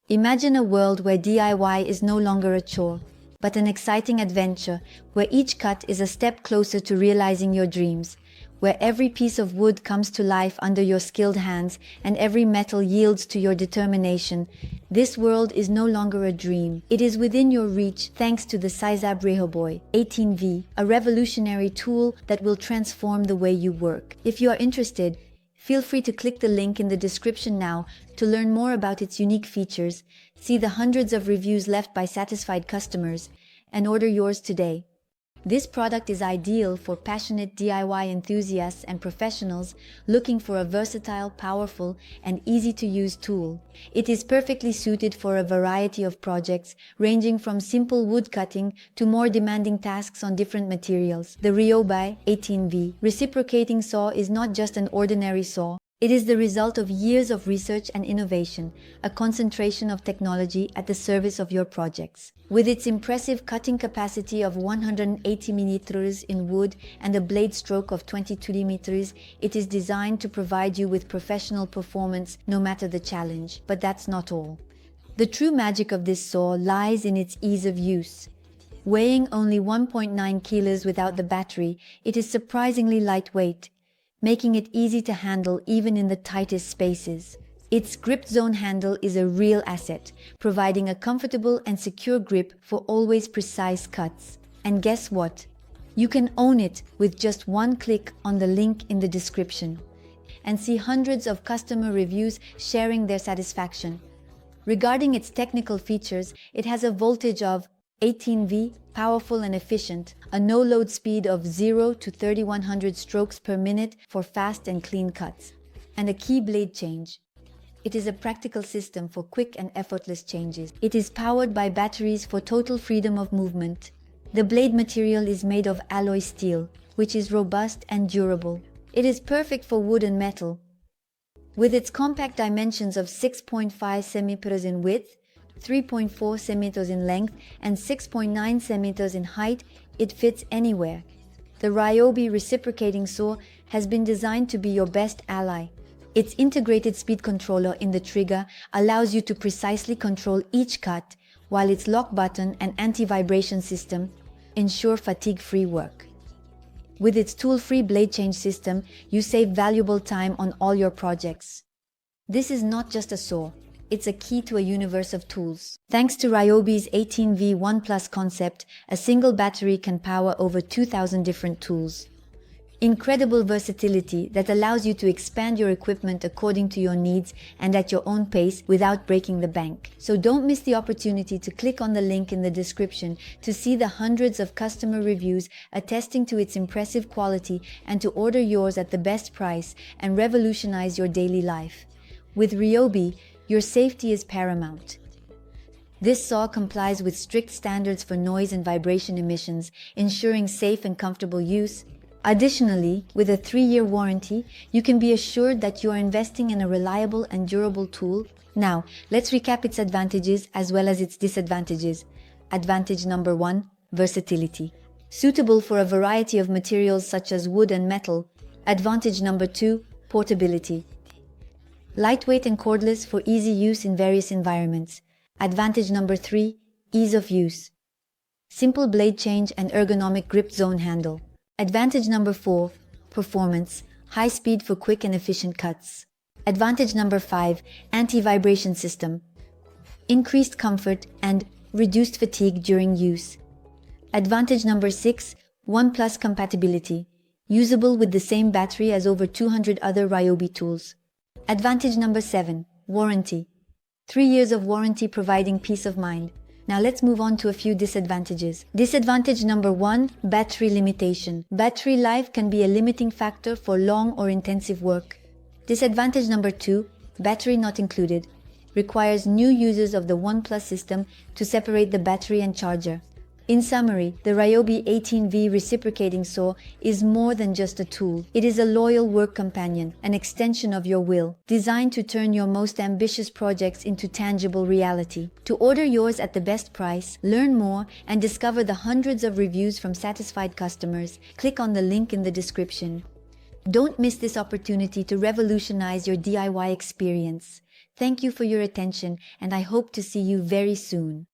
Imagine a world where DIY is no longer a chore, but an exciting adventure where each cut is a step closer to realizing your dreams, where every piece of wood comes to life under your skilled hands and every metal yields to your determination. This world is no longer a dream. It is within your reach thanks to the Ryobi 18V, a revolutionary tool that will transform the way you work. If you are interested, feel free to click the link in the description now to learn more about its unique features, see the hundreds of reviews left by satisfied customers, and order yours today. This product is ideal for passionate DIY enthusiasts and professionals looking for a versatile, powerful, and easy-to-use tool. It is perfectly suited for a variety of projects, ranging from simple woodcutting to more demanding tasks on different materials. The Ryobi 18V reciprocating saw is not just an ordinary saw. It is the result of years of research and innovation, a concentration of technology at the service of your projects. With its impressive cutting capacity of 180 mm in wood and a blade stroke of 22 mm, it is designed to provide you with professional performance no matter the challenge. But that's not all. The true magic of this saw lies in its ease of use. Weighing only 1.9 kilos without the battery, it is surprisingly lightweight, making it easy to handle even in the tightest spaces. Its GripZone handle is a real asset, providing a comfortable and secure grip for always precise cuts. And guess what? You can own it with just one click on the link in the description and see hundreds of customer reviews sharing their satisfaction. Regarding its technical features, it has a voltage of 18V, powerful and efficient, a no-load speed of 0 to 3100 strokes per minute for fast and clean cuts, and a key blade change. It is a practical system for quick and effortless changes. It is powered by batteries for total freedom of movement. The blade material is made of alloy steel, which is robust and durable. It is perfect for wood and metal. With its compact dimensions of 6.5 cm in width, 3.4 cm in length, and 6.9 cm in height, it fits anywhere. The Ryobi reciprocating saw has been designed to be your best ally. Its integrated speed controller in the trigger allows you to precisely control each cut, while its lock button and anti-vibration system ensure fatigue-free work. With its tool-free blade change system, you save valuable time on all your projects. This is not just a saw. It's a key to a universe of tools. Thanks to Ryobi's 18V One Plus concept, a single battery can power over 2,000 different tools. Incredible versatility that allows you to expand your equipment according to your needs and at your own pace without breaking the bank. So don't miss the opportunity to click on the link in the description to see the hundreds of customer reviews attesting to its impressive quality and to order yours at the best price and revolutionize your daily life. With Ryobi, your safety is paramount. This saw complies with strict standards for noise and vibration emissions, ensuring safe and comfortable use. Additionally, with a 3-year warranty, you can be assured that you are investing in a reliable and durable tool. Now, let's recap its advantages as well as its disadvantages. Advantage number 1, versatility. Suitable for a variety of materials such as wood and metal. Advantage number 2, portability. Lightweight and cordless for easy use in various environments. Advantage number 3, ease of use. Simple blade change and ergonomic GripZone handle. Advantage number 4, performance. High speed for quick and efficient cuts. Advantage number 5, anti-vibration system. Increased comfort and reduced fatigue during use. Advantage number 6, One Plus compatibility. Usable with the same battery as over 200 other Ryobi tools. Advantage number 7, warranty. 3 years of warranty providing peace of mind. Now let's move on to a few disadvantages. Disadvantage number 1, battery limitation. Battery life can be a limiting factor for long or intensive work. Disadvantage number 2, battery not included. Requires new users of the One Plus system to separate the battery and charger. In summary, the Ryobi 18V reciprocating saw is more than just a tool. It is a loyal work companion, an extension of your will, designed to turn your most ambitious projects into tangible reality. To order yours at the best price, learn more, and discover the hundreds of reviews from satisfied customers, click on the link in the description. Don't miss this opportunity to revolutionize your DIY experience. Thank you for your attention, and I hope to see you very soon.